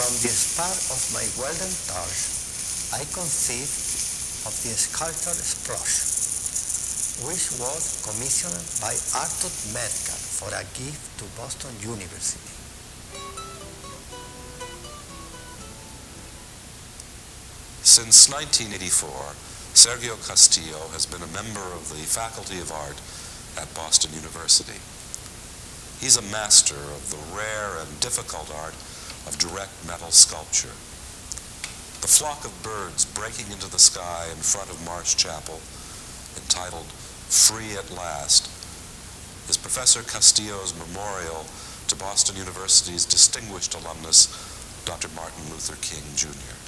From the spark of my welding torch, I conceived of the sculpture Explosion, which was commissioned by Arthur Metcalf for a gift to Boston University. Since 1984, Sergio Castillo has been a member of the Faculty of Art at Boston University. He's a master of the rare and difficult art of direct metal sculpture. The flock of birds breaking into the sky in front of Marsh Chapel, entitled Free at Last, is Professor Castillo's memorial to Boston University's distinguished alumnus, Dr. Martin Luther King, Jr.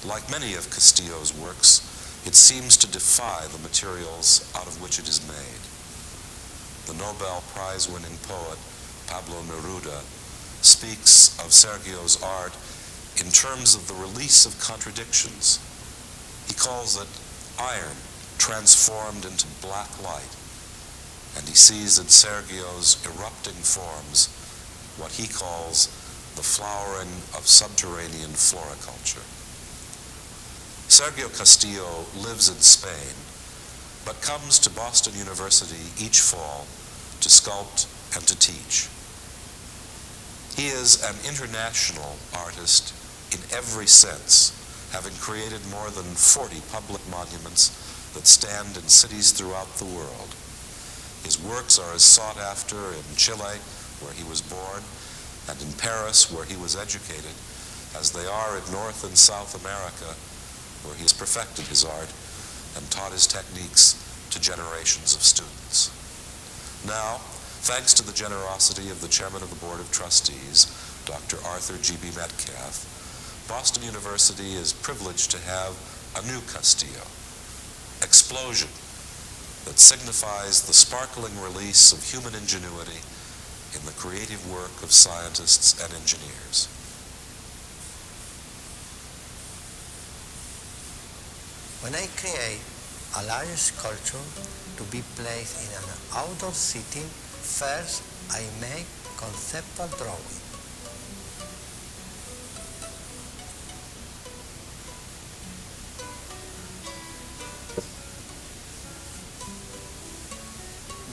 Like many of Castillo's works, it seems to defy the materials out of which it is made. The Nobel Prize-winning poet Pablo Neruda speaks of Sergio's art in terms of the release of contradictions. He calls it iron transformed into black light, and he sees in Sergio's erupting forms what he calls the flowering of subterranean floriculture. Sergio Castillo lives in Spain, but comes to Boston University each fall to sculpt and to teach. He is an international artist in every sense, having created more than 40 public monuments that stand in cities throughout the world. His works are as sought after in Chile, where he was born, and in Paris, where he was educated, as they are in North and South America, where he has perfected his art and taught his techniques to generations of students. Now, thanks to the generosity of the chairman of the Board of Trustees, Dr. Arthur G.B. Metcalf, Boston University is privileged to have a new Castillo, Explosion, that signifies the sparkling release of human ingenuity in the creative work of scientists and engineers. When I create a large sculpture to be placed in an outdoor setting, first I make conceptual drawing.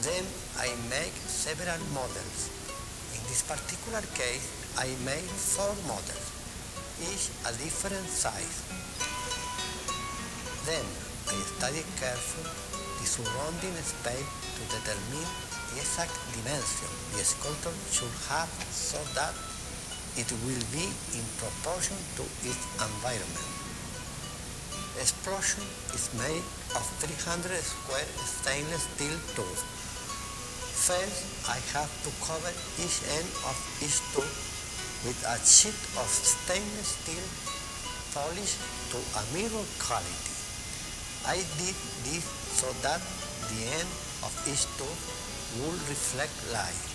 Then I make several models. In this particular case, I made 4 models, each a different size. Then I study carefully the surrounding space to determine the exact dimension the sculpture should have so that it will be in proportion to its environment. Explosion is made of 300 square stainless steel tubes. First, I have to cover each end of each tube with a sheet of stainless steel polished to a mirror quality. I did this so that the end of each tube would reflect light.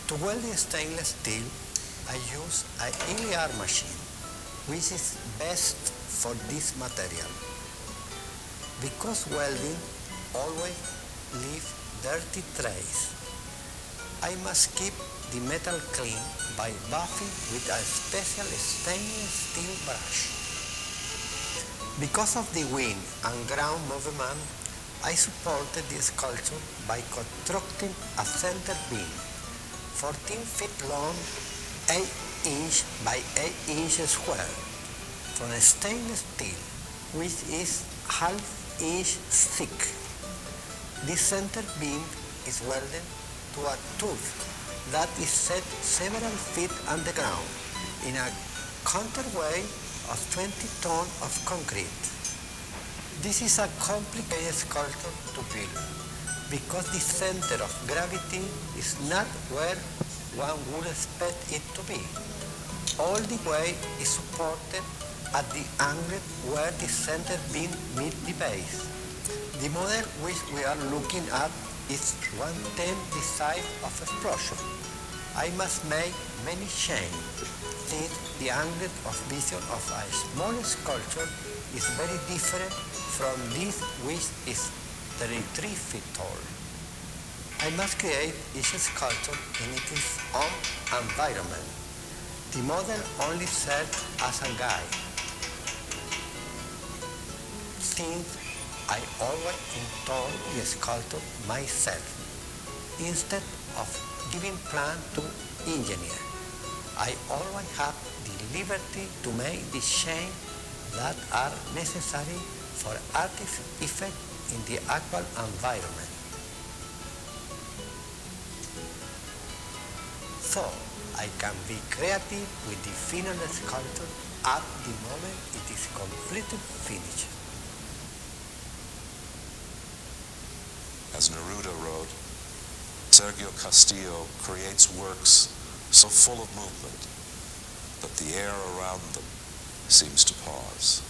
To weld the stainless steel, I use a LER machine, which is best for this material. Because welding always leaves dirty traces, I must keep the metal clean by buffing with a special stainless steel brush. Because of the wind and ground movement, I supported the sculpture by constructing a center beam, 14 feet long, 8 inch by 8 inches square, from stainless steel, which is half inch thick. This center beam is welded to a tube that is set several feet underground in a counterweight of 20 tons of concrete. This is a complicated sculpture to build because the center of gravity is not where one would expect it to be. All the weight is supported at the angle where the center beam meets the base. The model which we are looking at is 1/10 the size of Explosion. I must make many changes since the angle of vision of a small sculpture is very different from this which is 33 feet tall. I must create each sculpture in its own environment. The model only serves as a guide. Since I always install the sculpture myself, instead of giving plan to engineer, I always have the liberty to make the changes that are necessary for artist's effect in the actual environment. So, I can be creative with the final sculpture at the moment it is completely finished. As Neruda wrote, Sergio Castillo creates works so full of movement that the air around them seems to pause.